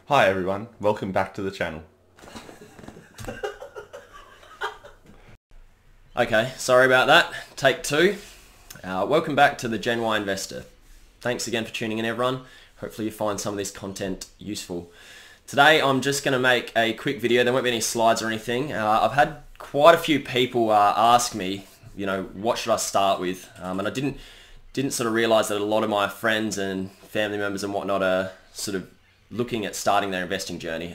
Hi everyone, welcome back to the channel. Okay, sorry about that. Take two. Welcome back to the Gen Y Investor. Thanks again for tuning in, everyone. Hopefully you find some of this content useful. Today I'm just going to make a quick video. There won't be any slides or anything. I've had quite a few people ask me, what should I start with? And I didn't sort of realize that a lot of my friends and family members and whatnot are sort of looking at starting their investing journey.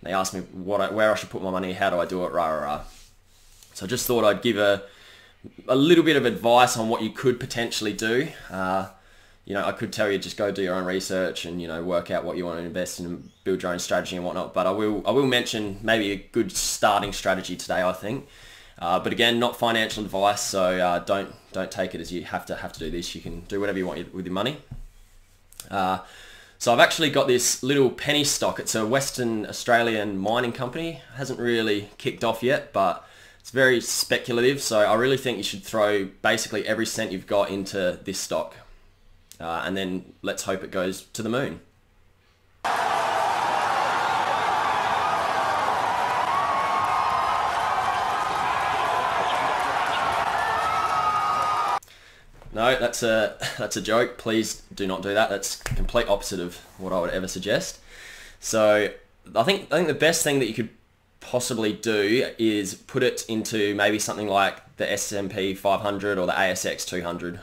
They asked me where I should put my money, how do I do it, rah, rah, rah. So I just thought I'd give a little bit of advice on what you could potentially do. I could tell you just go do your own research and work out what you want to invest in and build your own strategy and whatnot. But I will mention maybe a good starting strategy today, I think. But again, not financial advice, so don't take it as you have to do this. You can do whatever you want with your money. So I've actually got this little penny stock. It's a Western Australian mining company. It hasn't really kicked off yet, but it's very speculative. So I really think you should throw basically every cent you've got into this stock. And then let's hope it goes to the moon. No, that's a joke. Please do not do that. That's the complete opposite of what I would ever suggest. So I think the best thing that you could possibly do is put it into maybe something like the S&P 500 or the ASX 200.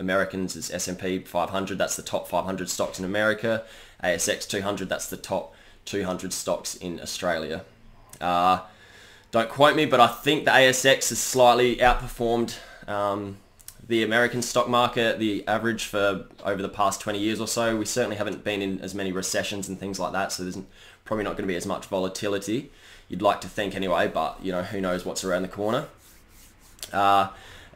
Americans is S&P 500. That's the top 500 stocks in America. ASX 200. That's the top 200 stocks in Australia. Don't quote me, but I think the ASX has slightly outperformed the American stock market, the average for over the past 20 years or so. We certainly haven't been in as many recessions and things like that, so there's probably not going to be as much volatility. You'd like to think anyway, but who knows what's around the corner. As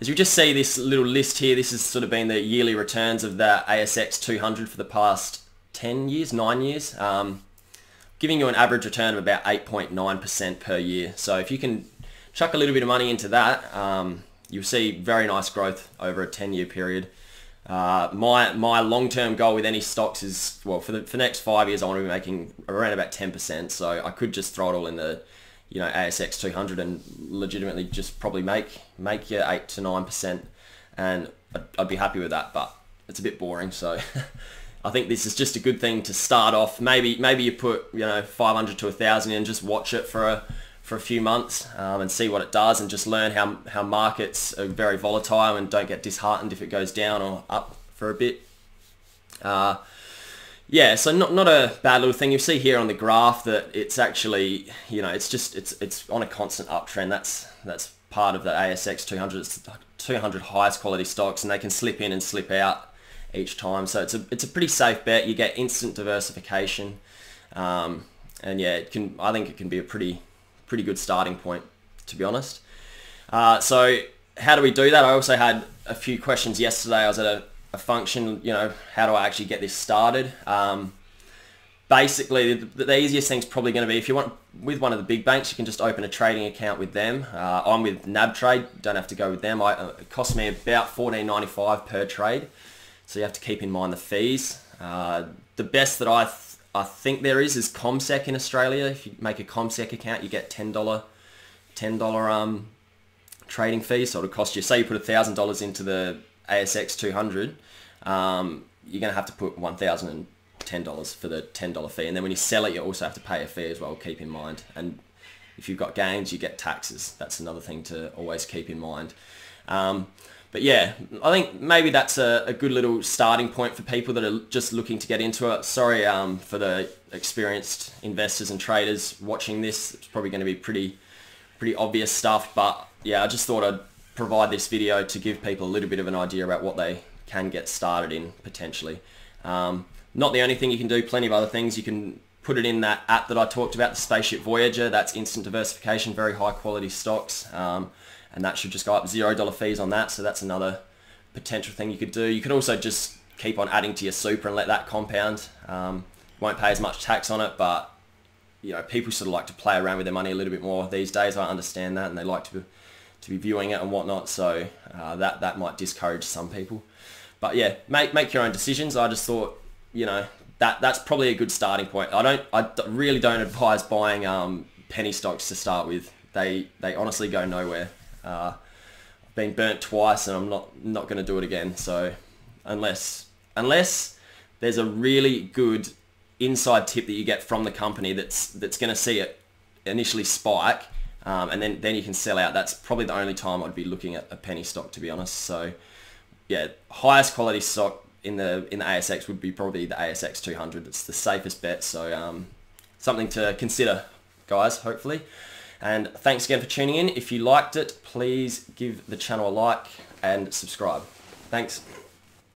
you just see this little list here, this has sort of been the yearly returns of the ASX 200 for the past 9 years, giving you an average return of about 8.9% per year. So if you can chuck a little bit of money into that, you'll see very nice growth over a 10-year period. My long-term goal with any stocks is, well, for the next 5 years, I want to be making around about 10%. So I could just throw it all in the, ASX 200 and legitimately just probably make your 8 to 9%, and I'd be happy with that. But it's a bit boring, so I think this is just a good thing to start off. Maybe you put 500 to 1,000 in and just watch it for a few months and see what it does, and just learn how markets are very volatile and don't get disheartened if it goes down or up for a bit. So not a bad little thing. You see here on the graph that it's actually, it's on a constant uptrend. That's part of the ASX 200. It's the 200 highest quality stocks, and they can slip in and slip out each time. So it's a pretty safe bet. You get instant diversification, and yeah, I think it can be a pretty good starting point, to be honest. So how do we do that? I also had a few questions yesterday. I was at a function, how do I actually get this started? Basically, the easiest thing's probably going to be, if you want with one of the big banks, you can just open a trading account with them. I'm with NabTrade, don't have to go with them. It costs me about $14.95 per trade, so you have to keep in mind the fees. The best that I think there is CommSec in Australia. If you make a CommSec account, you get $10 trading fee. So it'll cost you, say you put $1,000 into the ASX 200, you're going to have to put $1,010 for the $10 fee. And then when you sell it, you also have to pay a fee as well, keep in mind. And if you've got gains, you get taxes. That's another thing to always keep in mind. But yeah, I think maybe that's a good little starting point for people that are just looking to get into it. Sorry for the experienced investors and traders watching this. It's probably going to be pretty obvious stuff, but yeah, I just thought I'd provide this video to give people a little bit of an idea about what they can get started in potentially. Not the only thing you can do, plenty of other things. You can put it in that app that I talked about, the Spaceship Voyager. That's instant diversification, very high quality stocks. And that should just go up, $0 fees on that. So that's another potential thing you could do. You could also just keep on adding to your super and let that compound. Won't pay as much tax on it, but people sort of like to play around with their money a little bit more these days. I understand that, and they like to be viewing it and whatnot. So that might discourage some people. But yeah, make your own decisions. I just thought, that's probably a good starting point. Really don't advise buying penny stocks to start with. They honestly go nowhere. I've been burnt twice, and I'm not going to do it again. So unless there's a really good inside tip that you get from the company that's going to see it initially spike, and then you can sell out. That's probably the only time I'd be looking at a penny stock, to be honest. So yeah, highest quality stock in the ASX would be probably the ASX 200. It's the safest bet. So something to consider, guys, hopefully. And thanks again for tuning in. If you liked it, please give the channel a like and subscribe. Thanks.